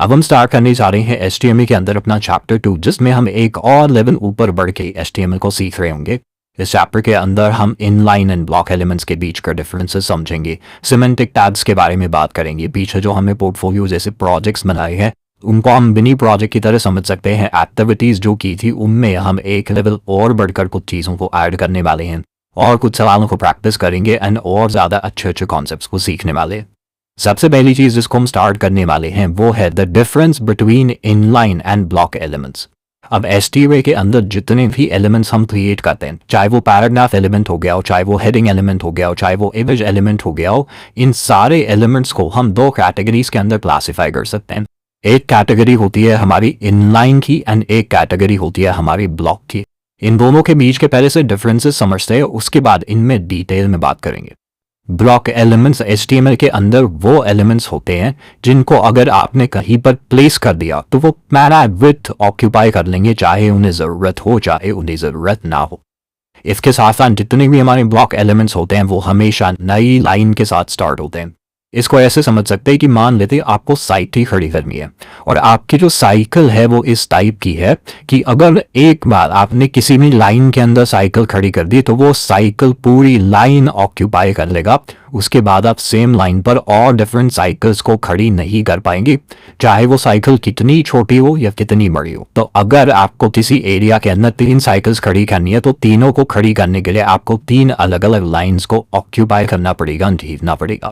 अब हम स्टार्ट करने जा रहे हैं HTML के अंदर अपना चैप्टर 2, जिसमें हम एक और लेवल ऊपर बढ़ के HTML को सीख रहे होंगे। इस चैप्टर के अंदर हम इनलाइन एंड ब्लॉक एलिमेंट्स के बीच का डिफरेंसेस समझेंगे, सिमेंटिक टैग्स के बारे में बात करेंगे। पीछे जो हमने पोर्टफोलियो जैसे प्रोजेक्ट्स बनाए हैं उनको हम मिनी प्रोजेक्ट की तरह समझ सकते हैं। एक्टिविटीज़ जो की थी उनमें हम एक लेवल और बढ़कर कुछ चीज़ों को ऐड करने वाले हैं और कुछ सवालों को प्रैक्टिस करेंगे एंड और ज़्यादा अच्छे अच्छे कॉन्सेप्ट्स को सीखने वाले। सबसे पहली चीज़ जिसको हम स्टार्ट करने वाले हैं वो है the difference between inline and block elements. अब HTML के अंदर जितने भी एलिमेंट्स हम क्रिएट करते हैं, चाहे वो पैराग्राफ एलिमेंट हो गया हो, चाहे वो हेडिंग एलिमेंट हो गया हो, चाहे वो इमेज एलिमेंट हो गया हो, इन सारे एलिमेंट्स को हम दो कैटेगरीज के अंदर क्लासिफाई कर सकते हैं। एक कैटेगरी होती है हमारी इनलाइन की एंड एक कैटेगरी होती है हमारी ब्लॉक की। इन दोनों के बीच के पहले से डिफरेंसेस समझते हैं, उसके बाद इनमें डिटेल में बात करेंगे। ब्लॉक एलिमेंट्स HTML के अंदर वो एलिमेंट्स होते हैं जिनको अगर आपने कहीं पर प्लेस कर दिया तो वो पैरा विड्थ ऑक्यूपाई कर लेंगे, चाहे उन्हें ज़रूरत हो चाहे उन्हें ज़रूरत ना हो। इसके साथ साथ जितने भी हमारे ब्लॉक एलिमेंट्स होते हैं वो हमेशा नई लाइन के साथ स्टार्ट होते हैं। इसको ऐसे समझ सकते हैं कि मान लेते हैं आपको साइट ही खड़ी करनी है और आपकी जो साइकिल है वो इस टाइप की है कि अगर एक बार आपने किसी भी लाइन के अंदर साइकिल खड़ी कर दी तो वो साइकिल पूरी लाइन ऑक्यूपाई कर लेगा। उसके बाद आप सेम लाइन पर और डिफरेंट साइकिल्स को खड़ी नहीं कर पाएंगे, चाहे वो साइकिल कितनी छोटी हो या कितनी बड़ी हो। तो अगर आपको किसी एरिया के अंदर 3 साइकिल्स खड़ी करनी है तो तीनों को खड़ी करने के लिए आपको 3 अलग अलग लाइंस को ऑक्यूपाई करना पड़ेगा, जीतना पड़ेगा।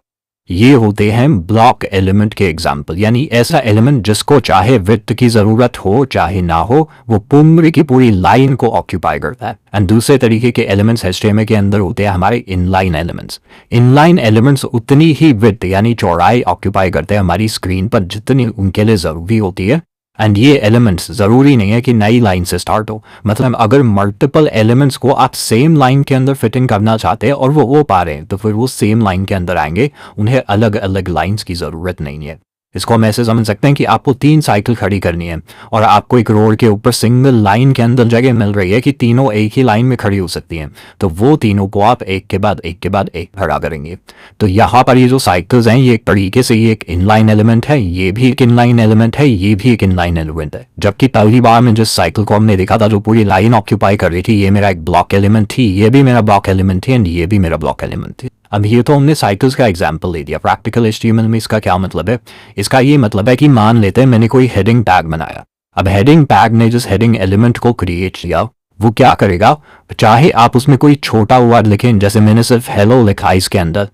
ये होते हैं ब्लॉक एलिमेंट के एग्जाम्पल, यानी ऐसा एलिमेंट जिसको चाहे विड्थ की जरूरत हो चाहे ना हो वो पूरी की पूरी लाइन को ऑक्यूपाई करता है। एंड दूसरे तरीके के एलिमेंट्स HTML के अंदर होते हैं हमारे इनलाइन एलिमेंट्स। इनलाइन एलिमेंट्स उतनी ही विड्थ यानी चौड़ाई ऑक्यूपाई करते हैं हमारी स्क्रीन पर जितनी उनके लिए जरूरी होती है। एंड ये एलिमेंट्स ज़रूरी नहीं है कि नई लाइन से स्टार्ट हो, मतलब अगर मल्टीपल एलिमेंट्स को आप सेम लाइन के अंदर फिट इन करना चाहते हैं और वो पा रहे हैं तो फिर वो सेम लाइन के अंदर आएंगे, उन्हें अलग अलग लाइंस की ज़रूरत नहीं है। इसको हम ऐसे समझ सकते हैं कि आपको 3 साइकिल खड़ी करनी है और आपको एक रोड के ऊपर सिंगल लाइन के अंदर जगह मिल रही है कि तीनों एक ही लाइन में खड़ी हो सकती हैं, तो वो तीनों को आप एक के बाद एक के बाद एक खड़ा करेंगे। तो यहाँ पर ये जो साइकिल्स हैं ये एक तरीके से ये एक इनलाइन एलिमेंट है, ये भी एक इनलाइन एलिमेंट है, ये भी एक इनलाइन एलिमेंट है। जबकि पहली बार में जिस साइकिल को हमने देखा था जो पूरी लाइन ऑक्यूपाई कर रही थी, ये मेरा एक ब्लॉक एलिमेंट थी, ये भी मेरा ब्लॉक एलिमेंट थी एंड ये भी मेरा ब्लॉक एलिमेंट थी। अब ये तो हमने साइकिल्स का एग्जाम्पल ले दिया। प्रैक्टिकल HTML में इसका क्या मतलब है? इसका ये मतलब है कि मान लेते हैं मैंने कोई हेडिंग टैग बनाया। अब हेडिंग टैग ने जिस हेडिंग एलिमेंट को क्रिएट किया वो क्या करेगा, चाहे आप उसमें कोई छोटा वर्ड लिखें, जैसे मैंने सिर्फ हेलो लिखा इसके अंदर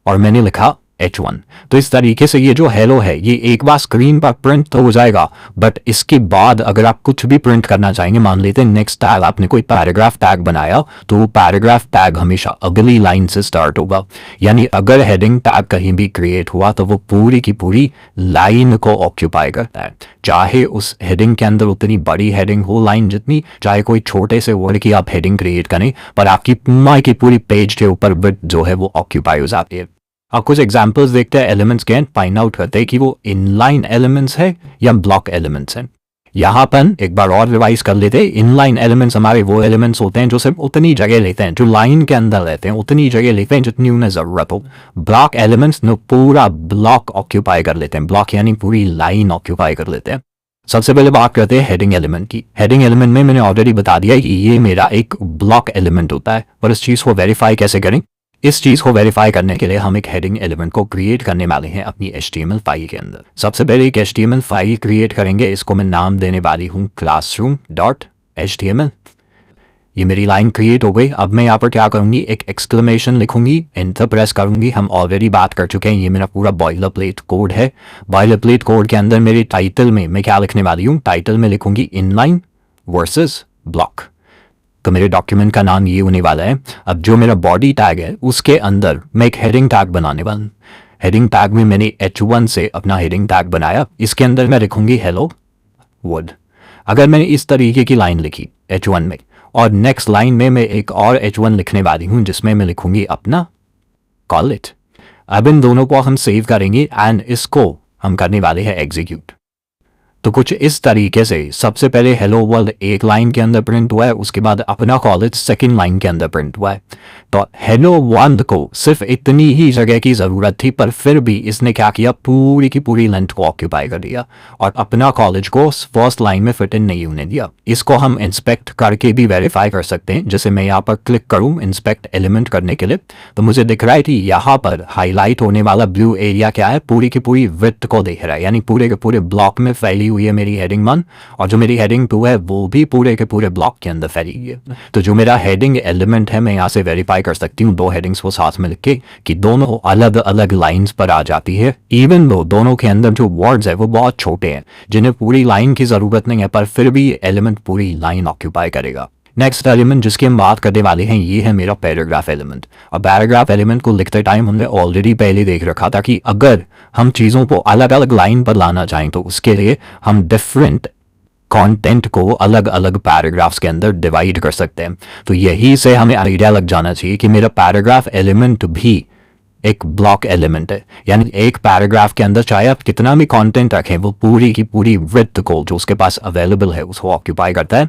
और मैंने लिखा H1, तो इस तरीके से ये जो हेलो है ये एक बार स्क्रीन पर प्रिंट तो हो जाएगा, बट इसके बाद अगर आप कुछ भी प्रिंट करना चाहेंगे, मान लेते हैं नेक्स्ट टैग आपने कोई पैराग्राफ टैग बनाया तो वो पैराग्राफ टैग हमेशा अगली लाइन से स्टार्ट होगा। यानी अगर हेडिंग टैग कहीं भी क्रिएट हुआ तो वो पूरी की पूरी लाइन को ऑक्यूपाई करता है, चाहे उस हेडिंग के अंदर उतनी बड़ी हेडिंग हो लाइन जितनी, चाहे कोई छोटे से वर्ड की आप हेडिंग क्रिएट करें, पर आपकी पूरी पेज के ऊपर विड्थ जो है वो ऑक्यूपाई हो जाती है। अब कुछ एग्जांपल्स देखते हैं एलिमेंट्स के, फाइंड आउट करते हैं कि वो इनलाइन एलिमेंट्स है या ब्लॉक एलिमेंट्स हैं। यहाँ पर एक बार और रिवाइज कर लेते हैं। इनलाइन एलिमेंट्स हमारे वो एलिमेंट्स होते हैं जो सिर्फ उतनी जगह लेते हैं, जो लाइन के अंदर रहते हैं उतनी जगह लेते हैं जितनी उन्हें जरूरत हो। ब्लॉक एलिमेंट्स ने पूरा ब्लॉक ऑक्यूपाई कर लेते हैं, ब्लॉक यानी पूरी लाइन ऑक्यूपाई कर लेते हैं। सबसे पहले बात करते हैं हेडिंग एलिमेंट की। हेडिंग एलिमेंट में मैंने ऑलरेडी बता दिया कि ये मेरा एक ब्लॉक एलिमेंट होता है, और इस चीज को वेरीफाई कैसे करें? इस चीज को वेरीफाई करने के लिए हम एक हेडिंग एलिमेंट को क्रिएट करने वाले हैं अपनी HTML फाइल के अंदर। सबसे पहले एक HTML फाइल क्रिएट करेंगे, इसको मैं नाम देने वाली हूँ classroom.html। ये मेरी लाइन क्रिएट हो गई। अब मैं यहाँ पर क्या करूँगी, एक एक्सक्लेमेशन लिखूंगी, एंटर प्रेस करूंगी। हम ऑलरेडी बात कर चुके हैं, ये मेरा पूरा बॉयलर प्लेट कोड है। बॉयलर प्लेट कोड के अंदर मेरे टाइटल में मैं क्या लिखने वाली हूँ, टाइटल में लिखूंगी इनलाइन वर्सेस ब्लॉक। तो मेरे डॉक्यूमेंट का नाम ये होने वाला है। अब जो मेरा बॉडी टैग है उसके अंदर मैं एक हेडिंग टैग बनाने वाला हूँ। हेडिंग टैग में मैंने H1 से अपना हेडिंग टैग बनाया, इसके अंदर मैं लिखूंगी हेलो वर्ल्ड। अगर मैंने इस तरीके की लाइन लिखी H1 में और नेक्स्ट लाइन में मैं एक और H1 लिखने वाली हूँ जिसमें मैं लिखूंगी अपना कॉल इट। अब इन दोनों को हम सेव करेंगे एंड इसको हम करने वाले हैं एग्जीक्यूट। तो कुछ इस तरीके से सबसे पहले हेलो वर्ल्ड एक लाइन के अंदर प्रिंट हुआ है, उसके बाद अपना कॉलेज सेकंड लाइन के अंदर प्रिंट हुआ है। तो हेलो वर्ल्ड को सिर्फ इतनी ही जगह की ज़रूरत थी, पर फिर भी इसने क्या किया, पूरी की पूरी लेंथ को ऑक्यूपाई कर दिया और अपना कॉलेज को फर्स्ट लाइन में फिट इन नहीं होने दिया। इसको हम इंस्पेक्ट करके भी वेरीफाई कर सकते हैं। जैसे मैं यहाँ पर क्लिक करूँ इंस्पेक्ट एलिमेंट करने के लिए, तो मुझे दिख रहा है कि यहाँ पर हाईलाइट होने वाला ब्लू एरिया क्या है, पूरी की पूरी विड्थ को देख रहा है, यानी पूरे के पूरे ब्लॉक में फैली हुई है मेरी हेडिंग 1, और जो मेरी हेडिंग 2 है वो भी पूरे के पूरे ब्लॉक के अंदर फैली हुई है। तो जो मेरा हेडिंग एलिमेंट है, मैं यहाँ से वेरीफाई कर सकती हूँ दो हेडिंग्स को साथ में लिख के कि दोनों अलग अलग लाइंस पर आ जाती है, इवन दो दोनों के अंदर जो वर्ड्स है वो बहुत छोटे हैं, जिन्हें पूरी लाइन की जरूरत नहीं है, पर फिर भी एलिमेंट पूरी लाइन ऑक्यूपाई करेगा। नेक्स्ट एलिमेंट जिसकी हम बात करने वाले हैं ये है मेरा पैराग्राफ एलिमेंट। और पैराग्राफ एलिमेंट को लिखते टाइम हमने ऑलरेडी पहले देख रखा था कि अगर हम चीज़ों को अलग अलग लाइन पर लाना चाहें तो उसके लिए हम डिफरेंट कंटेंट को अलग अलग पैराग्राफ्स के अंदर डिवाइड कर सकते हैं। तो यही से हमें आइडिया लग जाना चाहिए कि मेरा पैराग्राफ एलिमेंट भी एक ब्लॉक एलिमेंट है, यानी एक पैराग्राफ के अंदर चाहे आप कितना भी कंटेंट रखें वो पूरी की पूरी विड्थ को जो उसके पास अवेलेबल है उसको ऑक्यूपाई करता है।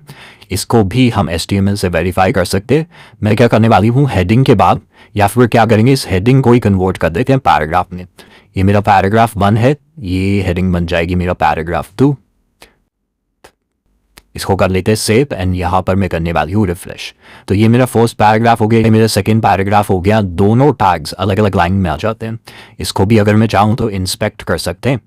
इसको भी हम HTML से वेरीफाई कर सकते हैं। मैं क्या करने वाली हूँ, हेडिंग के बाद या फिर क्या करेंगे, इस हेडिंग को ही कन्वर्ट कर देते हैं पैराग्राफ में। ये मेरा पैराग्राफ 1 है, ये हेडिंग बन जाएगी मेरा पैराग्राफ 2। इसको कर लेते हैं सेव एंड यहाँ पर मैं करने वाली हूँ रिफ्रेश। तो ये मेरा फर्स्ट पैराग्राफ हो गया, ये मेरा सेकंड पैराग्राफ हो गया, दोनों टैग्स अलग अलग लाइन में आ जाते हैं। इसको भी अगर मैं चाहूँ तो इंस्पेक्ट कर सकते हैं।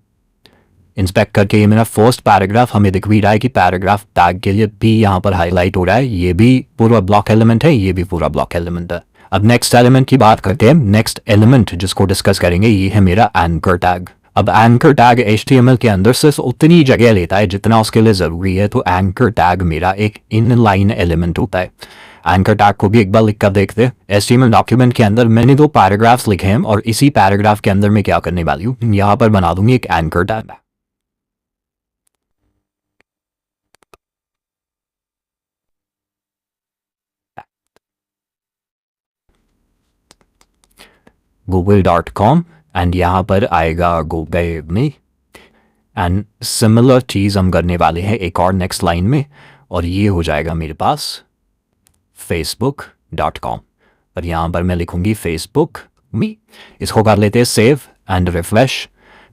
इंस्पेक्ट करके ये मेरा फर्स्ट पैराग्राफ हमें दिख भी रहा है कि पैराग्राफ टैग के लिए भी यहाँ पर हाईलाइट हो रहा है, ये भी पूरा ब्लॉक एलिमेंट है, ये भी पूरा ब्लॉक एलिमेंट है। अब नेक्स्ट एलिमेंट की बात करते हैं। नेक्स्ट एलिमेंट जिसको डिस्कस करेंगे ये है मेरा एंकर टैग। अब एंकर टैग HTML के अंदर सिर्फ उतनी जगह लेता है जितना उसके लिए ज़रूरी है, तो एंकर टैग मेरा एक इनलाइन एलिमेंट होता है। एंकर टैग को भी एक बार लिख कर देखते हैं। HTML डॉक्यूमेंट के अंदर मैंने 2 पैराग्राफ्स लिखे हैं और इसी पैराग्राफ के अंदर मैं क्या करने वाली हूँ, यहाँ पर बना दूंगी एक एंकर टैग। google.com एंड यहाँ पर आएगा गूगल में, एंड सिमिलर चीज़ हम करने वाले हैं एक और नेक्स्ट लाइन में, और ये हो जाएगा मेरे पास facebook.com, और यहाँ पर मैं लिखूंगी Facebook मी। इसको कर लेते हैं सेव एंड रिफ्रेश।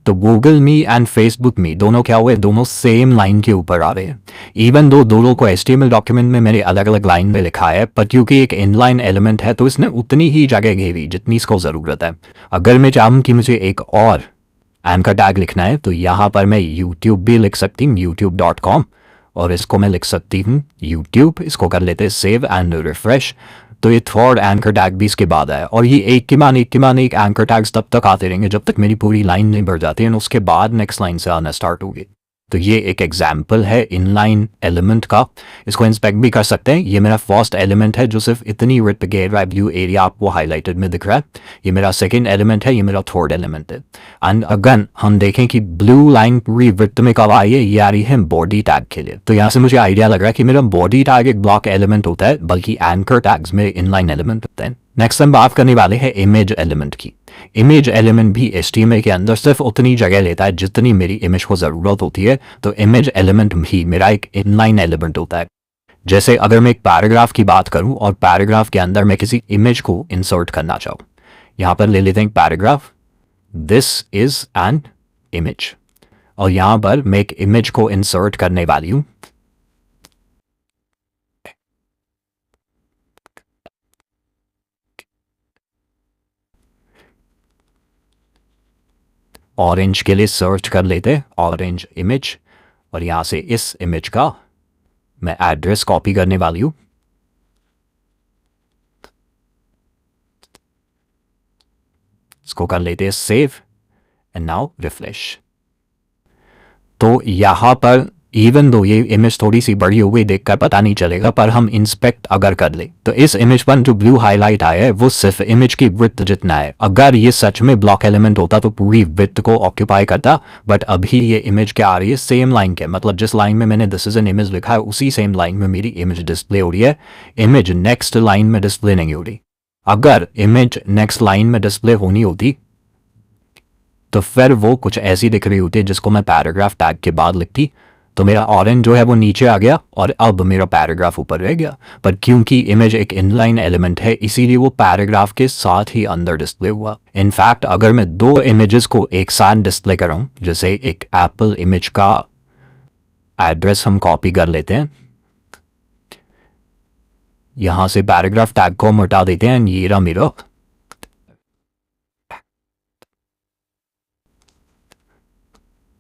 तो गूगल मी एंड फेसबुक मी दोनों क्या हुए, दोनों सेम लाइन के ऊपर आ रहे हैं। इवन दो दोनों को HTML डॉक्यूमेंट में मैंने अलग अलग लाइन में लिखा है, पर क्योंकि एक इनलाइन एलिमेंट है तो इसने उतनी ही जगह घेरी जितनी इसको ज़रूरत है। अगर मैं चाहूँ कि मुझे एक और एंकर टैग लिखना है तो यहाँ पर मैं YouTube भी लिख सकती हूँ, youtube.com, और इसको मैं लिख सकती हूँ YouTube। इसको कर लेते हैं सेव एंड रिफ्रेश। तो ये थर्ड एंकर टैग भी इसके बाद आया, और ये एक के मान एक एंकर टैग्स तब तक आते रहेंगे जब तक मेरी पूरी लाइन नहीं भर जाती है, उसके बाद नेक्स्ट लाइन से आना स्टार्ट होगी। तो ये एक एग्जाम्पल है इनलाइन एलिमेंट का। इसको इंस्पेक्ट भी कर सकते हैं। ये मेरा फर्स्ट एलिमेंट है जो सिर्फ इतनी विड्थ पे घेर रहा है, ब्लू एरिया आपको हाईलाइटेड में दिख रहा है। ये मेरा सेकंड एलिमेंट है, ये मेरा थर्ड एलिमेंट है। एंड अगेन हम देखें कि ब्लू लाइन पूरी विड्थ में कब आई है, ये आ रही है बॉडी टैग के लिए। तो यहाँ से मुझे आइडिया लग रहा है कि मेरा बॉडी टैग एक ब्लॉक एलिमेंट होता है, बल्कि एंकर टैग्स में इनलाइन एलिमेंट होते हैं। नेक्स्ट हम बात करने वाले हैं इमेज एलिमेंट की। इमेज एलिमेंट भी HTML के अंदर सिर्फ उतनी जगह लेता है जितनी मेरी इमेज को ज़रूरत होती है। तो इमेज एलिमेंट भी मेरा एक इनलाइन एलिमेंट होता है। जैसे अगर मैं एक पैराग्राफ की बात करूं और पैराग्राफ के अंदर मैं किसी इमेज को इंसर्ट करना चाहूँ, यहाँ पर ले लेते हैं paragraph, this is an image, और यहाँ पर मैं एक इमेज को इंसर्ट करने वाली हूँ। ऑरेंज के लिए सर्च कर लेते हैं ऑरेंज इमेज, और यहाँ से इस इमेज का मैं एड्रेस कॉपी करने वाली हूँ। इसको कर लेते हैं सेव एंड नाउ रिफ्रेश। तो यहाँ पर इवन दो ये इमेज थोड़ी सी बड़ी हो गई देखकर पता नहीं चलेगा, पर हम इंस्पेक्ट अगर कर ले तो इस इमेज पर जो ब्लू हाईलाइट आया है वो सिर्फ इमेज की विड्थ जितना है। अगर ये सच में ब्लॉक एलिमेंट होता तो पूरी विड्थ को ऑक्यूपाई करता, बट अभी ये इमेज क्या आ रही है, सेम लाइन के, मतलब जिस लाइन में मैंने दिस इज एन इमेज लिखा है उसी सेम लाइन में मेरी इमेज डिस्प्ले हो रही है। इमेज नेक्स्ट लाइन में डिस्प्ले नहीं हो रही। अगर इमेज नेक्स्ट लाइन में डिस्प्ले होनी होती तो फिर वो कुछ ऐसी दिख रही होती है जिसको मैं पैराग्राफ टैग के बाद लिखती, तो मेरा ऑरेंज जो है वो नीचे आ गया और अब मेरा पैराग्राफ ऊपर रह गया। पर क्योंकि इमेज एक इनलाइन एलिमेंट है इसीलिए वो पैराग्राफ के साथ ही अंदर डिस्प्ले हुआ। इनफैक्ट अगर मैं दो इमेजेस को एक साथ डिस्प्ले कराऊं, जैसे एक एप्पल इमेज का एड्रेस हम कॉपी कर लेते हैं, यहां से पैराग्राफ टैग को हम हटा देते हैं, ये रहा मेरा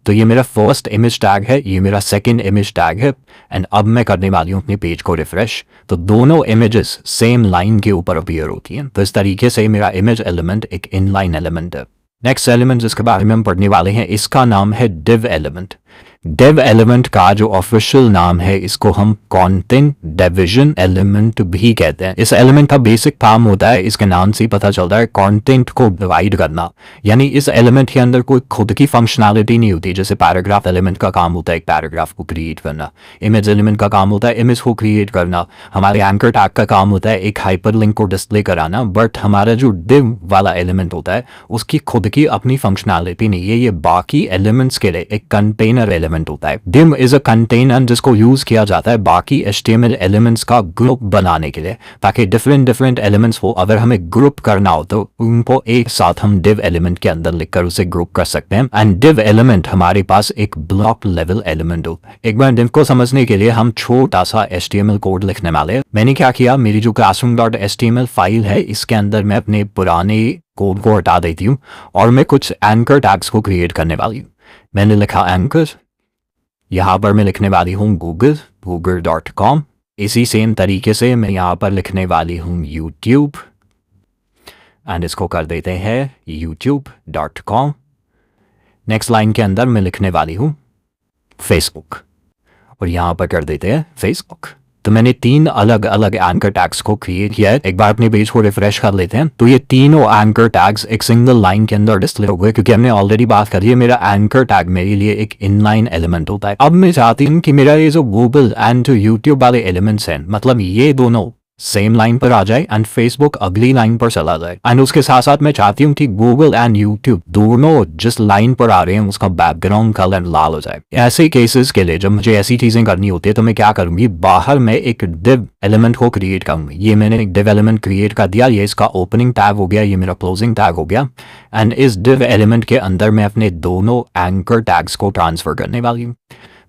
तो ये मेरा फर्स्ट इमेज टैग है, ये मेरा सेकंड इमेज टैग है। एंड अब मैं करने वाली हूँ अपने पेज को रिफ्रेश, तो दोनों इमेजेस सेम लाइन के ऊपर अपीयर होती हैं। तो इस तरीके से मेरा इमेज एलिमेंट एक इनलाइन एलिमेंट है। नेक्स्ट एलिमेंट जिसके बारे में हम पढ़ने वाले हैं इसका नाम है div एलिमेंट। div एलिमेंट का जो ऑफिशियल नाम है इसको हम कंटेंट डिवीजन एलिमेंट भी कहते हैं। इस एलिमेंट का बेसिक काम होता है, इसके नाम से ही पता चलता है, कंटेंट को डिवाइड करना। यानी इस एलिमेंट के अंदर कोई खुद की फंक्शनैलिटी नहीं होती, जैसे पैराग्राफ एलिमेंट का काम होता है एक पैराग्राफ को क्रिएट करना, इमेज एलिमेंट का काम होता है इमेज को क्रिएट करना, हमारे एंकर टैग का काम होता है एक हाइपरलिंक को डिस्प्ले कराना। बट हमारा जो div वाला एलिमेंट होता है उसकी खुद की अपनी फंक्शनैलिटी नहीं है, ये बाकी एलिमेंट्स के लिए एक कंटेनर एलिमेंट होता है। div इज अ कंटेनर जिसको यूज किया जाता है बाकी HTML एलिमेंट्स का ग्रुप बनाने के लिए, ताकि डिफरेंट एलिमेंट्स को अगर हमें ग्रुप करना हो तो उनको एक साथ हम div एलिमेंट के अंदर लिखकर उसे ग्रुप कर सकते हैं। एंड div एलिमेंट हमारे पास एक ब्लॉक लेवल एलिमेंट होता है। एक बार div को समझने के लिए हम छोटा सा HTML कोड लिखने वाले हैं। मैंने क्या किया, मेरी जो classroom.html फाइल है इसके अंदर मैं अपने पुराने कोड को हटा देती हूँ और मैं कुछ एंकर टैग्स को क्रिएट करने वाली हूँ। मैंने लिखा एंकर, यहाँ पर मैं लिखने वाली हूँ google.com। इसी सेम तरीके से मैं यहाँ पर लिखने वाली हूँ YouTube एंड इसको कर देते हैं youtube.com। नेक्स्ट लाइन के अंदर मैं लिखने वाली हूँ Facebook और यहाँ पर कर देते हैं Facebook। तो मैंने तीन अलग अलग एंकर टैग्स को क्रिएट किया है। एक बार अपने पेज को रिफ्रेश कर लेते हैं तो ये तीनों एंकर टैग्स एक सिंगल लाइन के अंदर डिस्प्ले हो गए, क्योंकि हमने ऑलरेडी बात करी है मेरा एंकर टैग मेरे लिए एक इनलाइन एलिमेंट होता है। अब मैं चाहती हूँ कि मेरा ये जो गूगल एंड यूट्यूब वाले एलिमेंट्स हैं, मतलब ये दोनों सेम लाइन पर आ जाए एंड फेसबुक अगली लाइन पर चला जाए। एंड उसके साथ साथ मैं चाहती हूँ कि गूगल एंड यूट्यूब दोनों जिस लाइन पर आ रहे हैं उसका बैकग्राउंड कलर लाल हो जाए। ऐसे केसेस के लिए जब मुझे ऐसी चीजें करनी होती है तो मैं क्या करूंगी, बाहर मैं एक div एलिमेंट को क्रिएट करूंगी। ये मैंने एक div एलिमेंट क्रिएट कर दिया, ये इसका ओपनिंग टैग हो गया, ये मेरा क्लोजिंग टैग हो गया। एंड इस div एलिमेंट के अंदर मैं अपने दोनों एंकर टैग्स को ट्रांसफर करने वाली हूँ।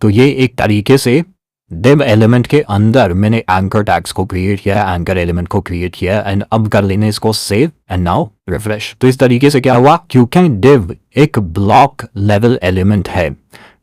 तो ये एक तरीके से div एलिमेंट के अंदर मैंने एंकर टैग्स को क्रिएट किया, एंकर एलिमेंट को क्रिएट किया। एंड अब कर लेने इसको सेव एंड नाउ रिफ्रेश। तो इस तरीके से क्या हुआ, क्योंकि div एक ब्लॉक लेवल एलिमेंट है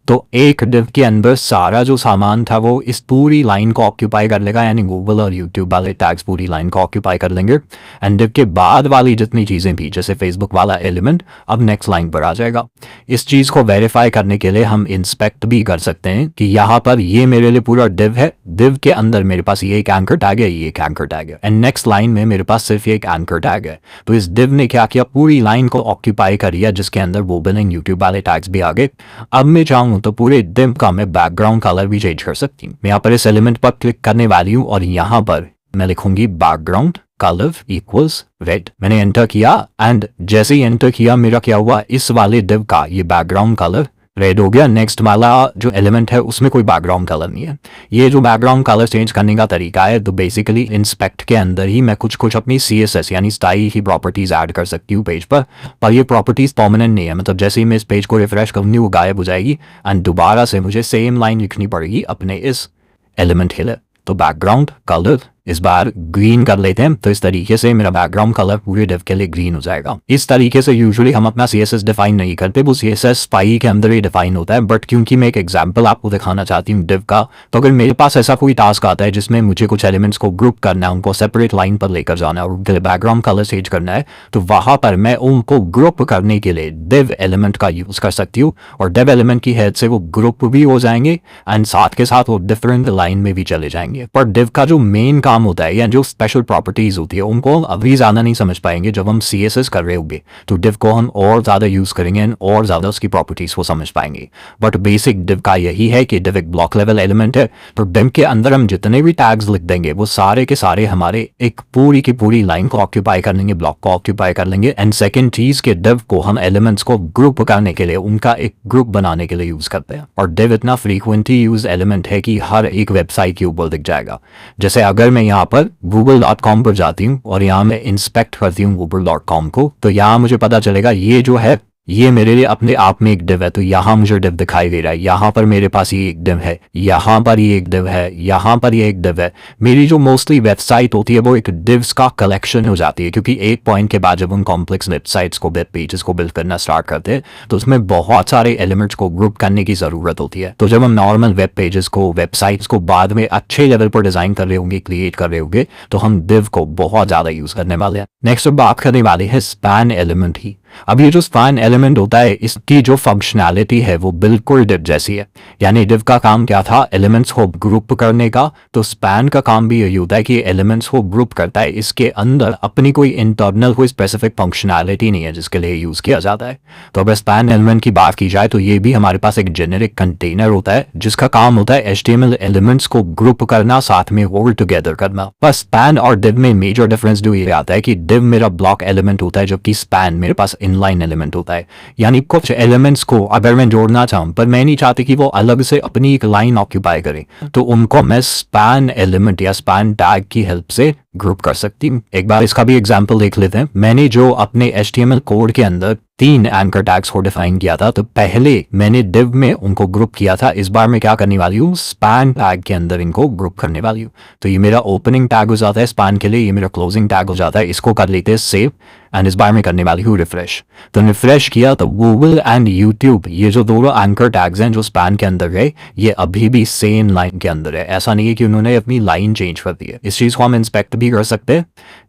तो एक div के अंदर सारा जो सामान था वो इस पूरी लाइन को ऑक्यूपाई कर लेगा, यानी गूगल और यूट्यूब वाले टैग्स पूरी लाइन को ऑक्यूपाई कर लेंगे। एंड div के बाद वाली जितनी चीजें थी जैसे फेसबुक वाला एलिमेंट अब नेक्स्ट लाइन पर आ जाएगा। इस चीज को वेरीफाई करने के लिए हम इंस्पेक्ट भी कर सकते हैं कि यहाँ पर ये मेरे लिए पूरा div है, div के अंदर मेरे पास ये एक एंकर टैग है, ये एक एंकर टैग है, एंड नेक्स्ट लाइन में मेरे पास सिर्फ एक एंकर टैग है। तो इस div ने क्या किया, पूरी लाइन को ऑक्यूपाई कर लिया जिसके अंदर गूगल एंड यूट्यूब वाले टैग्स भी आ गए। अब मैं चाहूँ तो पूरे div का मैं बैकग्राउंड कलर भी चेंज कर सकती हूँ। मैं यहाँ पर इस एलिमेंट पर क्लिक करने वाली हूँ और यहाँ पर मैं लिखूंगी बैकग्राउंड कलर इक्वल्स रेड। मैंने एंटर किया एंड जैसे ही एंटर किया मेरा क्या हुआ, इस वाले div का ये बैकग्राउंड कलर रेड हो गया। नेक्स्ट वाला जो एलिमेंट है उसमें कोई बैकग्राउंड कलर नहीं है। ये जो बैकग्राउंड कलर चेंज करने का तरीका है, तो बेसिकली इंस्पेक्ट के अंदर ही मैं कुछ अपनी CSS यानी स्टाइल की प्रॉपर्टीज ऐड कर सकती हूँ पेज पर ये प्रॉपर्टीज परमानेंट नहीं है। मतलब जैसे ही मैं इस पेज को रिफ्रेश करूंगी वो गायब हो जाएगी एंड दोबारा से मुझे सेम लाइन लिखनी पड़ेगी अपने इस एलिमेंट के लिए। तो बैकग्राउंड कलर इस बार ग्रीन कर लेते हैं, तो इस तरीके से मेरा बैकग्राउंड कलर पूरे div के लिए ग्रीन हो जाएगा। इस तरीके से यूजुअली हम अपना CSS डिफाइन नहीं करते, वो CSS फाइल के अंदर ही डिफाइन होता है। बट क्योंकि मैं एक एग्जांपल आपको दिखाना चाहती हूँ div का, तो अगर मेरे पास ऐसा कोई टास्क आता है जिसमें मुझे कुछ एलिमेंट्स को ग्रुप करना है, उनको सेपरेट लाइन पर लेकर जाना है और उनके लिए बैकग्राउंड कलर चेंज करना है, तो वहां पर मैं उनको ग्रुप करने के लिए div एलिमेंट का यूज कर सकती हूँ और div एलिमेंट की हेल्प से वो ग्रुप भी हो जाएंगे एंड साथ के साथ वो डिफरेंट लाइन में भी चले जाएंगे। पर div का जो मेन काम काम होता है या जो स्पेशल प्रॉपर्टीज होती है उनको अभी ज़्यादा नहीं समझ पाएंगे। जब हम CSS कर रहे होंगे तो div को हम और ज़्यादा यूज़ करेंगे और ज़्यादा उसकी प्रॉपर्टीज़ को समझ पाएंगे। बट बेसिक div का यही है कि div एक ब्लॉक लेवल एलिमेंट है, तो div के अंदर हम जितने भी टैग्स लिख देंगे वो सारे के सारे हमारे एक पूरी की पूरी लाइन को ऑक्यूपाई कर लेंगे, ब्लॉक को ऑक्यूपाई कर लेंगे। एंड सेकेंड चीज़ के div को हम एलिमेंट्स को ग्रुप करने के लिए, उनका एक ग्रुप बनाने के लिए यूज़ करते हैं। और div इतना फ्रीक्वेंटली यूज एलिमेंट है कि हर एक वेबसाइट के ऊपर दिख जाएगा। जैसे अगर मैं यहाँ पर google.com पर जाती हूँ और यहाँ मैं इंस्पेक्ट करती हूँ google.com को, तो यहाँ मुझे पता चलेगा ये जो है ये मेरे लिए अपने आप में एक div है। तो यहाँ मुझे div दिखाई दे रहा है, यहाँ पर मेरे पास ये एक div है, यहाँ पर ये एक div है, यहाँ पर ये एक div है। मेरी जो मोस्टली वेबसाइट होती है वो एक divs का कलेक्शन हो जाती है, क्योंकि एक पॉइंट के बाद जब हम कॉम्प्लेक्स वेबसाइट्स को, वेब पेजेस को बिल्ड करना स्टार्ट करते हैं तो उसमें बहुत सारे एलिमेंट्स को ग्रुप करने की ज़रूरत होती है। तो जब हम नॉर्मल वेब पेजेस को, वेबसाइट्स को बाद में अच्छे लेवल पर डिज़ाइन कर रहे होंगे, क्रिएट कर रहे होंगे, तो हम div को बहुत ज़्यादा यूज़ करने वाले हैं। नेक्स्ट बात करने वाले हैं स्पैन एलिमेंट ही। अब ये जो स्पैन एलिमेंट होता है इसकी जो फंक्शनैलिटी है वो बिल्कुल div जैसी है। यानी div का काम क्या था, एलिमेंट्स को ग्रुप करने का, तो स्पैन का काम भी यही होता है कि एलिमेंट्स को ग्रुप करता है। इसके अंदर अपनी कोई इंटरनल कोई स्पेसिफिक फंक्शनैलिटी नहीं है जिसके लिए यूज़ किया जाता है। तो अगर स्पैन एलिमेंट की बात की जाए तो ये भी हमारे पास एक जेनेरिक कंटेनर होता है जिसका काम होता है HTML एलिमेंट्स को ग्रुप करना, साथ में होल्ड टुगेदर करना। बस स्पैन और div में मेजर डिफरेंस जो ये आता है कि div मेरा ब्लॉक एलिमेंट होता है जबकि स्पैन मेरे पास इनलाइन एलिमेंट होता है। यानी कुछ एलिमेंट्स को अगर मैं जोड़ना चाहूँ पर मैं नहीं चाहती कि वो अलग से अपनी एक लाइन ऑक्यूपाई करें, तो उनको मैं स्पैन एलिमेंट या स्पैन टैग की हेल्प से ग्रुप कर सकती हूँ। एक बार इसका भी एग्जांपल देख लेते हैं। मैंने जो अपने HTML कोड के अंदर 3 एंकर टैग्स को डिफाइन किया था, तो पहले मैंने div में उनको ग्रुप किया था। इस बार मैं क्या करने वाली हूँ, स्पैन टैग के अंदर इनको ग्रुप करने वाली हूँ। तो ये मेरा ओपनिंग टैग हो जाता है स्पैन के लिए, ये मेरा क्लोजिंग टैग हो जाता है। इसको कर लेते हैं सेव एंड इस बार मैं करने वाली हूँ रिफ्रेश। तो रिफ्रेश किया तो गूगल एंड यूट्यूब, ये जो दोनों एंकर टैग्स हैं जो स्पैन के अंदर है, ये अभी भी सेम लाइन के अंदर है। ऐसा नहीं है कि उन्होंने अपनी लाइन चेंज कर दी है। इस चीज़ को हम इंस्पेक्ट भी कर सकते हैं।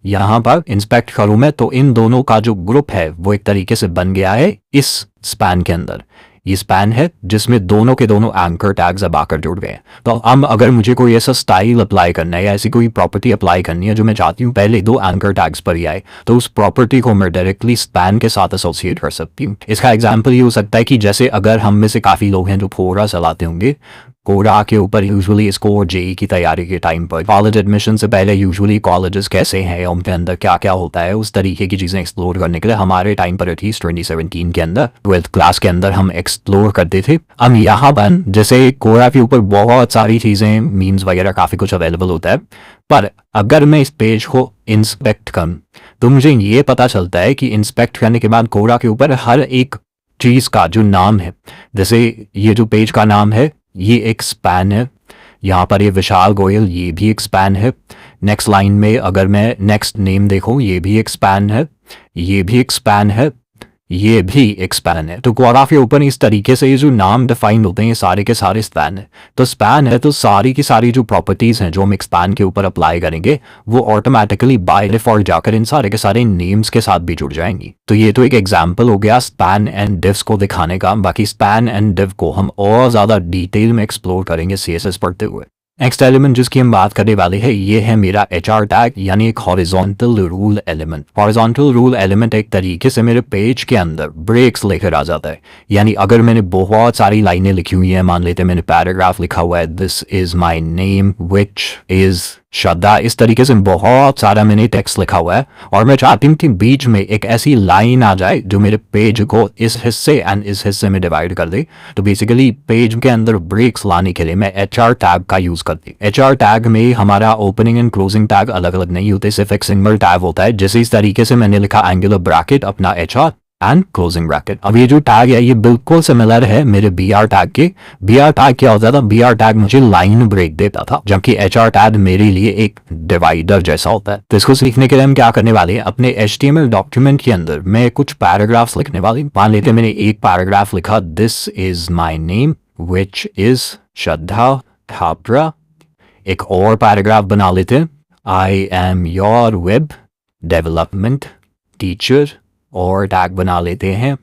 यहाँ पर इंस्पेक्ट करूँ मैं तो इन दोनों का जो ग्रुप है वो एक तरीके से बन गया है इस स्पैन के अंदर। ये स्पैन है जिसमें दोनों के दोनों एंकर टैग्स अब आकर जुड़ गए हैं। तो अब अगर मुझे कोई ऐसा स्टाइल अप्लाई करना है या ऐसी कोई प्रॉपर्टी अप्लाई करनी है जो मैं चाहती हूँ पहले 2 एंकर टैग्स पर ही आए, तो उस प्रॉपर्टी को मैं डायरेक्टली स्पैन के साथ एसोसिएट कर सकती हूँ। इसका एग्जाम्पल ये हो सकता है कि जैसे अगर हम में से काफ़ी लोग हैं जो कोरा चलाते होंगे, कोरा के ऊपर यूजुअली इसको JEE की तैयारी के टाइम पर, कॉलेज एडमिशन से पहले यूजुअली कॉलेजेस कैसे हैं, उनके अंदर क्या क्या होता है, उस तरीके की चीज़ें एक्सप्लोर करने के लिए हमारे टाइम पर एटलीस्ट 2017 के अंदर 12th क्लास के अंदर हम एक्सप्लोर करते थे। अब यहाँ पर जैसे कोरा के ऊपर बहुत सारी चीज़ें, मीम्स वगैरह काफ़ी कुछ अवेलेबल होता है, पर अगर मैं इस पेज को इंस्पेक्ट करूँ तो मुझे ये पता चलता है कि इंस्पेक्ट करने के बाद कोरा के ऊपर हर एक चीज़ का जो नाम है, जैसे ये जो पेज का नाम है ये एक स्पैन है। यहाँ पर ये विशाल गोयल, ये भी एक स्पैन है। नेक्स्ट लाइन में अगर मैं नेक्स्ट नेम देखूँ, ये भी एक स्पैन है, ये भी एक स्पैन है, ये भी एक स्पैन है। तो कोरा के ऊपर इस तरीके से ये जो नाम डिफाइंड होते हैं ये सारे के सारे स्पैन है। तो स्पैन है तो सारी की सारी जो प्रॉपर्टीज़ हैं जो हम एक स्पैन के ऊपर अप्लाई करेंगे वो ऑटोमेटिकली बाय डिफॉल्ट जाकर इन सारे के सारे नेम्स के साथ भी जुड़ जाएंगी। तो ये तो एक एग्जाम्पल हो गया स्पैन एंड डिव्स को दिखाने का। बाकी स्पैन एंड डिव को हम और ज़्यादा डिटेल में एक्सप्लोर करेंगे CSS पढ़ते हुए। नेक्स्ट एलिमेंट जिसकी हम बात करने वाले हैं ये है मेरा HR टैग, यानी एक horizontal rule element. Horizontal rule element एक तरीके से मेरे पेज के अंदर ब्रेक्स लेकर आ जाता है। यानी अगर मैंने बहुत सारी लाइनें लिखी हुई हैं, मान लेते हैं मैंने पैराग्राफ लिखा हुआ है, this is my name which is Shraddha, इस तरीके से बहुत सारा मैंने टेक्स्ट लिखा हुआ है और मैं चाहती हूँ कि बीच में एक ऐसी लाइन आ जाए जो मेरे पेज को इस हिस्से एंड इस हिस्से में डिवाइड कर दे। तो बेसिकली पेज के अंदर ब्रेक्स लाने के लिए मैं HR टैग का यूज करती हूँ। HR टैग में हमारा ओपनिंग एंड क्लोजिंग टैग अलग अलग नहीं होते, सिर्फ एक सिंगल टैग होता है। जैसे इस तरीके से मैंने लिखा एंगुलर ब्रैकेट अपना HR एंड क्लोजिंग ब्रैकेट। अब ये जो टैग है ये बिल्कुल सिमिलर है मेरे BR टैग के। BR टैग क्या होता था, BR टैग मुझे लाइन ब्रेक देता था, जबकि HR टैग मेरे लिए एक डिवाइडर जैसा होता है। तो इसको सीखने के लिए हम क्या करने वाले हैं, अपने HTML डॉक्यूमेंट के अंदर मैं कुछ पैराग्राफ्स लिखने वाली। मान लेते मैंने एक पैराग्राफ लिखा, this is my name which is Shraddha थापरा। एक और पैराग्राफ बना लेते हैं, I am your web development teacher, और टैग बना लेते हैं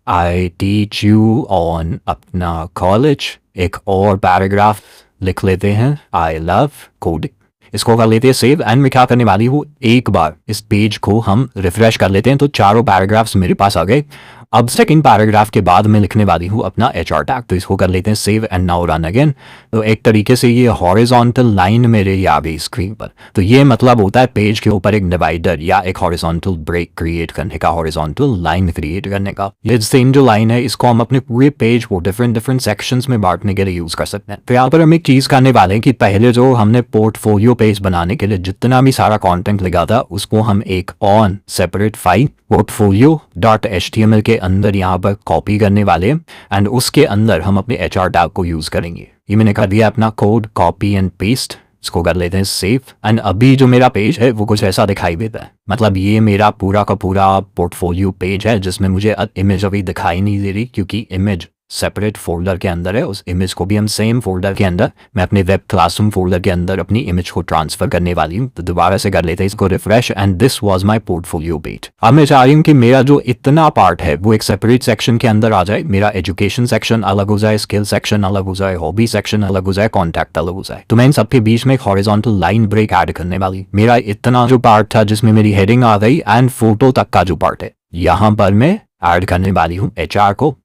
आई टीच यू ऑन अपना कॉलेज। एक और पैराग्राफ लिख लेते हैं, आई लव कोडिंग। इसको कर लेते हैं सेव एंड मैं क्या करने वाली हूँ, एक बार इस पेज को हम रिफ्रेश कर लेते हैं तो चारों पैराग्राफ्स मेरे पास आ गए। अब सेकंड पैराग्राफ के बाद मैं लिखने वाली हूँ अपना HR टैग, तो इसको कर लेते हैं save and now run again. तो एक तरीके से ये हॉरिजॉन्टल लाइन मेरे आ गई स्क्रीन पर, तो ये मतलब होता है पेज के ऊपर एक डिवाइडर या एक हॉरिजॉन्टल ब्रेक क्रिएट करने का, हॉरिजॉन्टल लाइन क्रिएट करने का। ये सेम जो लाइन है इसको हम अपने पूरे पेज को डिफरेंट सेक्शंस में बांटने के लिए यूज कर सकते हैं। तो यहाँ पर हम एक चीज करने वाले हैं कि पहले जो हमने पोर्टफोलियो पेज बनाने के लिए जितना भी सारा कंटेंट लिखा था उसको हम एक ऑन सेपरेट फाइल portfolio.html के अंदर यहाँ पर कॉपी करने वाले हैं एंड उसके अंदर हम अपने HR टैग को यूज करेंगे। ये मैंने कर दिया अपना कोड कॉपी एंड पेस्ट, इसको कर लेते हैं सेव एंड अभी जो मेरा पेज है वो कुछ ऐसा दिखाई देता है। मतलब ये मेरा पूरा का पूरा पोर्टफोलियो पेज है जिसमें मुझे इमेज अभी दिखाई नहीं दे रही क्योंकि इमेज सेपरेट फोल्डर के अंदर है। उस इमेज को भी हम सेम फोल्डर के अंदर, मैं अपने वेब क्लासरूम फोल्डर के अंदर अपनी इमेज को ट्रांसफर करने वाली हूँ। तो दोबारा से कर लेते हैं इसको refresh and this was my portfolio page. अब मैं चाह रही हूँ कि मेरा जो इतना पार्ट है वो एक सेपरेट सेक्शन के अंदर आ जाए। मेरा एजुकेशन सेक्शन अलग हो जाए, स्किल सेक्शन अलग हो जाए, हॉबी सेक्शन अलग हो जाए, कॉन्टैक्ट अलग हो जाए। तो मैं इन सबके बीच में एक हॉरिजॉन्टल लाइन ब्रेक ऐड करने वाली। मेरा इतना जो पार्ट था जिसमें मेरी हेडिंग आ गई एंड फोटो तक का जो पार्ट है यहाँ पर मैं ऐड करने वाली हूँ HR को।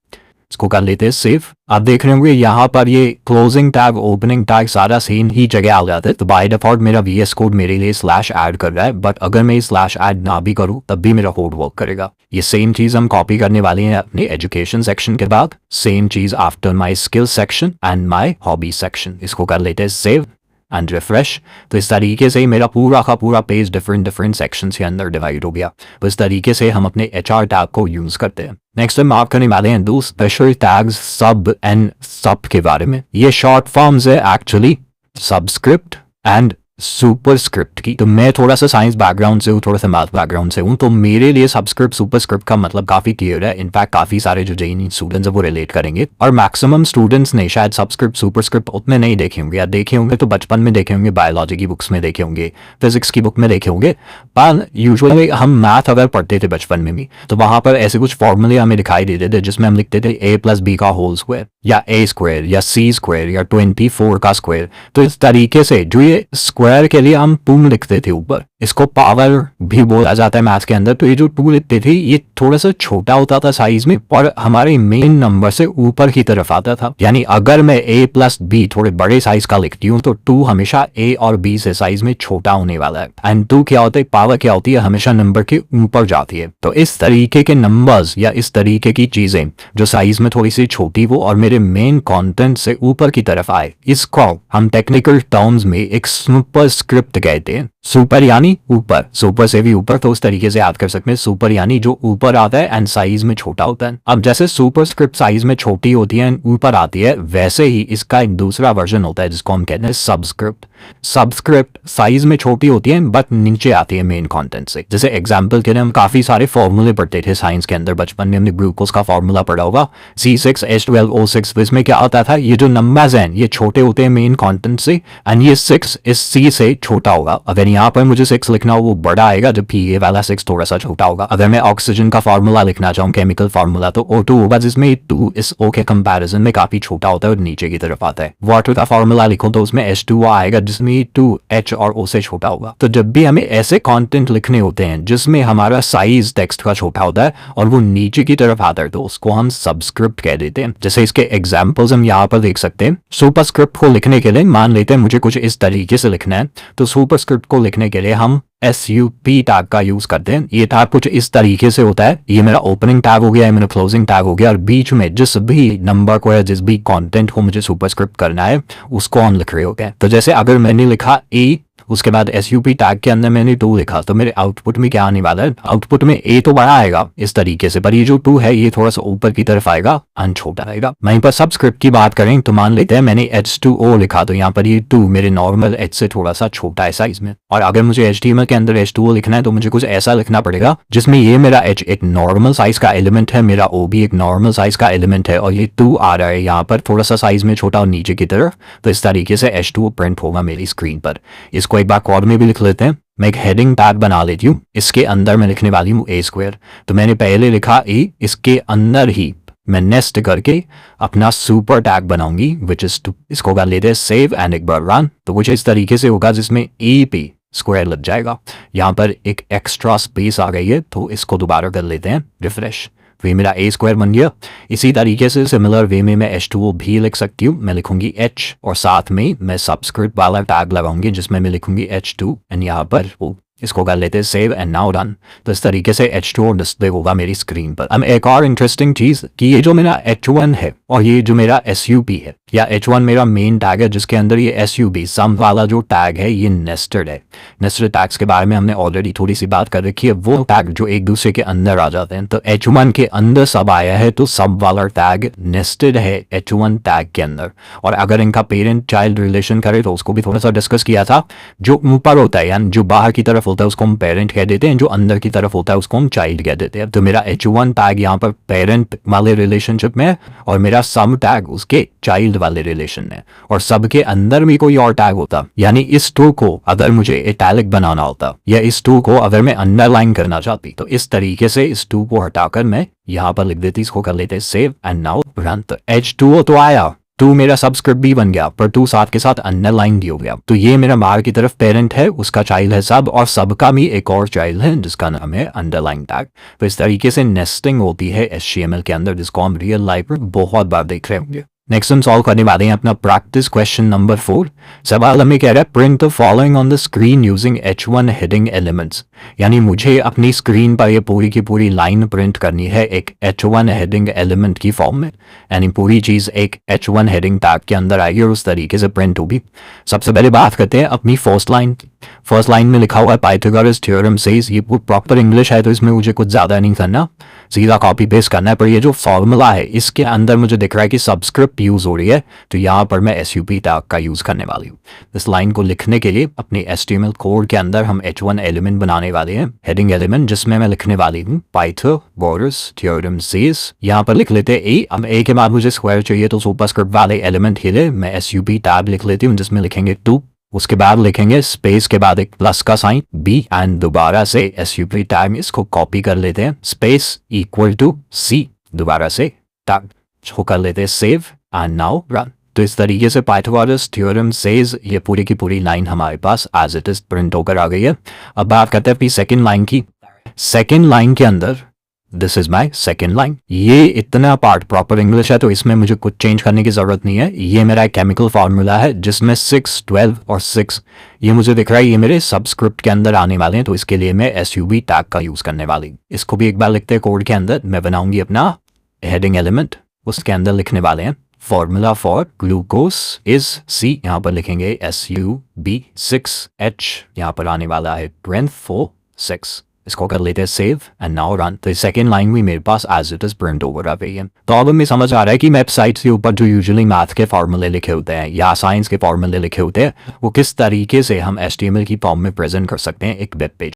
इसको कर लेते हैं सेव। आप देख रहे होंगे यहाँ पर ये क्लोजिंग टैग, ओपनिंग टैग सारा सेम ही जगह आ जाता है। तो बाय डिफॉल्ट मेरा VS कोड मेरे लिए स्लैश ऐड कर रहा है, बट अगर मैं स्लैश ऐड ना भी करूँ तब भी मेरा कोड वर्क करेगा। ये सेम चीज हम कॉपी करने वाले हैं अपने एजुकेशन सेक्शन के बाद, सेम चीज after my skill section and my hobby section. इसको कर लेते हैं सेव एंड रिफ्रेश। तो इस तरीके से ही मेरा पूरा का पूरा पेज डिफरेंट सेक्शंस के अंदर डिवाइड हो गया। तो इस तरीके से हम अपने HR टैग को यूज करते हैं। नेक्स्ट हम बात करने वाले हैं दो स्पेशल टैग्स सब एंड सब के बारे में। ये शॉर्ट फॉर्म्स है एक्चुअली सबस्क्रिप्ट एंड सुपरस्क्रिप्ट की। तो मैं थोड़ा सा साइंस बैकग्राउंड से हूँ, थोड़ा सा मैथ बैकग्राउंड से हूँ, तो मेरे लिए सबस्क्रिप्ट सुपरस्क्रिप्ट का मतलब काफी क्लियर है। इनफैक्ट काफी सारे जो JEE स्टूडेंट्स है वो रिलेट करेंगे और मैक्सिमम स्टूडेंट्स ने शायद सबस्क्रिप्ट सुपरस्क्रिप्ट उतने नहीं देखे होंगे, या देखे होंगे तो बचपन में देखे होंगे, बायोलॉजी की बुक्स में देखे होंगे, फिजिक्स की बुक में देखे होंगे। पर यूजुअली हम मैथ अगर पढ़ते थे बचपन में भी तो वहां पर ऐसे कुछ फॉर्मूले हमें दिखाई देते थे जिसमें हम लिखते थे A+B का होल स्क्वायर या A स्क्वायर या C स्क्वायर या 24 का स्क्वायर। तो इस तरीके से जो ये स्क्वायर के लिए हम 2 लिखते थे ऊपर, इसको पावर भी बोला जाता है मैथ्स के अंदर। तो ये जो 2 लिखते थे ये थोड़ा सा छोटा होता था साइज में और हमारे मेन नंबर से ऊपर की तरफ आता था। यानी अगर मैं A+B थोड़े बड़े साइज का लिखती हूँ तो 2 हमेशा A और B से साइज में छोटा होने वाला है। एंड 2 क्या होता है, पावर क्या होती है, हमेशा नंबर के ऊपर जाती है। तो इस तरीके के नंबर्स या इस तरीके की चीजें जो साइज में थोड़ी सी छोटी वो और मेरे मेन कंटेंट से ऊपर की तरफ आए, इसको हम टेक्निकल टर्म्स में एक सुपरस्क्रिप्ट कहते हैं। सुपर यानी ऊपर, सुपर से भी ऊपर, तो उस तरीके से याद कर सकते हैं। सुपर यानी जो ऊपर आता है एंड साइज में छोटा होता है। अब जैसे सुपरस्क्रिप्ट साइज में छोटी होती है एंड ऊपर आती है, वैसे ही इसका एक दूसरा वर्जन होता है जिसको हम कहते हैं सबस्क्रिप्ट। सबस्क्रिप्ट साइज में छोटी होती है बट नीचे आती है मेन कंटेंट से। जैसे एग्जांपल के लिए हम काफी सारे फॉर्मूले पढ़ते थे साइंस के अंदर, बचपन में हमने ग्लूकोज का फॉर्मूला पढ़ा होगा C6H12O6। इसमें क्या होता था, ये जो नंबर्स हैं ये छोटे होते हैं मेन कंटेंट से एंड ये 6 इस C से छोटा होगा। अगर यहाँ पर मुझे 6 लिखना हो वो बड़ा आएगा जबकि ये वाला 6 थोड़ा सा छोटा होगा। अगर मैं ऑक्सीजन का फॉर्मूला लिखना चाहूँ, केमिकल फॉर्मूला, तो O2 होगा जिसमें 2 इस O के कंपैरिजन में काफी छोटा होता है और नीचे की तरफ आता है। वाटर का फॉर्मूला लिखो तो उसमें H2O आएगा जिसमें 2 H और O से छोटा होगा। तो जब भी हमें ऐसे कंटेंट लिखने होते हैं जिसमें हमारा साइज टेक्स्ट का छोटा होता है और वो नीचे की तरफ आता है तो उसको हम सबस्क्रिप्ट कह देते हैं। जैसे इसके एग्जांपल्स हम यहाँ पर देख सकते हैं। सुपरस्क्रिप्ट को लिखने के लिए मान लेते हैं मुझे कुछ इस तरीके से लिखना है, तो सुपरस्क्रिप्ट को लिखने के लिए हम SUP टैग का यूज करते हैं। ये टैग कुछ इस तरीके से होता है, ये मेरा ओपनिंग टैग हो गया, ये मेरा क्लोजिंग टैग हो गया और बीच में जिस भी नंबर को या जिस भी कंटेंट को मुझे सुपरस्क्रिप्ट करना है उसको हम लिख रहे हो गए। तो जैसे अगर मैंने लिखा A, उसके बाद SUP टैग के अंदर मैंने 2 लिखा, तो मेरे आउटपुट में क्या आने वाला है, आउटपुट में A तो बड़ा आएगा इस तरीके से, पर ये जो 2 है ये थोड़ा सा ऊपर की तरफ आएगा एंड छोटा आएगा। वहीं पर सबस्क्रिप्ट की बात करें तो मान लेते हैं मैंने H2O लिखा, तो यहाँ पर ये 2 मेरे नॉर्मल H से थोड़ा सा छोटा है साइज में। और अगर मुझे HTML के अंदर H2O लिखना है तो मुझे कुछ ऐसा लिखना पड़ेगा जिसमें ये मेरा H एक नॉर्मल साइज का एलिमेंट है, मेरा O भी एक नॉर्मल साइज का एलिमेंट है और ये 2 आ रहा है यहाँ पर थोड़ा सा साइज में छोटा और नीचे की तरफ। तो इस तरीके से H2O प्रिंट होगा मेरी स्क्रीन पर। इसको एक बार कोड में भी लिख लेते हैं। मैं एक हेडिंग टैग बना लेती हूँ, इसके अंदर मैं लिखने वाली हूँ A स्क्वायर। तो मैंने पहले लिखा A, इसके अंदर ही मैं नेस्ट करके अपना सुपर टैग बनाऊंगी विच इज टू, इसको कर लेते हैं सेव एंड एक बार रन। तो कुछ इस तरीके से होगा जिसमें ए पे स्क्वायर लग जाएगा। यहाँ पर एक एक्स्ट्रा स्पेस आ गई है तो इसको दोबारा कर लेते हैं रिफ्रेश। वे मेरा ए स्क्वायर बन गया। इसी तरीके से सिमिलर वे में मैं H2O भी लिख सकती हूँ। मैं लिखूंगी H और साथ में मैं सबस्क्रिप्ट वाला टैग लगाऊंगी जिसमें मैं लिखूंगी H2 एंड यहाँ पर इसको कर लेते हैं सेव एंड नाउ रन। तो इस तरीके से H2O डिस्प्ले होगा मेरी स्क्रीन पर। अब एक और इंटरेस्टिंग चीज़ कि ये जो मेरा H1 है और ये जो मेरा SUB है, या H1 मेरा मेन टैग है जिसके अंदर ये SUB सम वाला जो टैग है ये नेस्टेड है। नेस्टेड टैग्स के बारे में हमने ऑलरेडी थोड़ी सी बात कर रखी है, वो टैग जो एक दूसरे के अंदर आ जाते हैं। तो H1 के अंदर सब आया है तो सब वाला टैग नेस्टेड है H1 टैग के अंदर। और अगर इनका पेरेंट चाइल्ड रिलेशन करे तो उसको भी थोड़ा सा डिस्कस किया था। जो ऊपर होता है यानी जो बाहर की तरफ होता है उसको हम पेरेंट कह देते हैं, जो अंदर की तरफ होता है उसको हम चाइल्ड कह देते हैं। तो मेरा H1 टैग यहाँ पर पेरेंट वाले रिलेशनशिप में है और मेरा सम टैग उसके चाइल्ड वाले रिलेशन में, और सबके अंदर भी कोई और टैग होता। यानी इस टू को अगर मुझे इटैलिक बनाना होता या इस टू को अगर मैं अंडरलाइन करना चाहती तो इस तरीके से इस टू को हटाकर मैं यहाँ पर लिख देती। इसको कर लेते सेव एंड नाउ रन। तो H2O तो आया, टू मेरा सबस्क्रिप्ट भी बन गया पर टू साथ के साथ अंडरलाइन भी हो गया। तो ये मेरा बाहर की तरफ पेरेंट है, उसका चाइल्ड है सब, और सबका भी एक और चाइल्ड है जिसका नाम है अंडरलाइन टैग। तो इस तरीके से नेस्टिंग होती है HTML के अंदर जिसको हम रियल लाइफ में बहुत बार देख रहे होंगे। नेक्स्ट हम सॉल्व करने वाले हैं अपना प्रैक्टिस क्वेश्चन नंबर 4। सवाल हमें कह रहा है print the following on the screen using H1 heading elements. यानी मुझे अपनी स्क्रीन पर ये पूरी की पूरी लाइन प्रिंट करनी है एक H1 हेडिंग एलिमेंट की फॉर्म में, यानी पूरी चीज़ एक H1 हेडिंग टैग के अंदर आएगी और उस तरीके से प्रिंट होगी। सबसे पहले बात करते हैं अपनी फर्स्ट लाइन। फर्स्ट लाइन में लिखा हुआ है पाइथागोरस थ्योरम सेज, ये प्रॉपर इंग्लिश है तो इसमें मुझे कुछ ज़्यादा नहीं करना, सीधा कॉपी पेस्ट करना है। पर ये जो फॉर्मूला है इसके अंदर मुझे दिख रहा है कि सबस्क्रिप्ट यूज़ हो रही है, तो यहाँ पर मैं SUB टैग का यूज़ करने वाली हूँ। इस लाइन को लिखने के लिए अपने HTML कोड के अंदर हम H1 एलिमेंट बनाने वाले हैं, हेडिंग एलिमेंट, जिसमें मैं लिखने वाली हूँ पाइथागोरस थ्योरम सेज। यहाँ पर लिख लेते हैं ए। अब ए के बाद मुझे स्क्वायर चाहिए तो सुपरस्क्रिप्ट वाले एलिमेंट के लिए मैं SUB टैग लिख लेती हूँ जिसमें लिखेंगे 2। उसके बाद लिखेंगे स्पेस के बाद एक प्लस का साइन B एंड दोबारा से SUB टैग, इसको कॉपी कर लेते हैं, स्पेस इक्वल टू C, दोबारा से टैग को कर लेते हैं सेव एंड नाउ रन। तो इस तरीके से पाइथागोरस थ्योरम सेज ये पूरी की पूरी लाइन हमारे पास एज इट इज प्रिंट होकर आ गई है। अब बात करते हैं अपनी सेकेंड लाइन की। सेकेंड लाइन के अंदर this is my second line. ये इतना पार्ट प्रॉपर इंग्लिश है तो इसमें मुझे कुछ चेंज करने की जरूरत नहीं है। ये मेरा एक केमिकल फार्मूला है जिसमें 6, 12 और 6 ये मुझे दिख रहा है, ये मेरे सबस्क्रिप्ट के अंदर आने वाले हैं, तो इसके लिए मैं SUB टैग का यूज करने वाली। इसको भी एक बार लिखते हैं कोड के अंदर। मैं बनाऊंगी अपना हेडिंग एलिमेंट, उसके अंदर लिखने वाले हैं formula for glucose is C, यहाँ पर लिखेंगे SUB 6H, यहाँ पर आने वाला है 4, 6। इसको कर लेते हैं सेव एंड नाउ रन। तो सेकेंड लाइन भी मेरे पास as it is print over आ गई है। तो अब हमें समझ आ रहा है कि वेबसाइट के ऊपर जो यूजुअली मैथ के फॉर्मूले लिखे होते हैं या साइंस के फॉर्मूले लिखे होते हैं वो किस तरीके से हम HTML की फॉर्म में प्रेजेंट कर सकते हैं एक वेब पेज।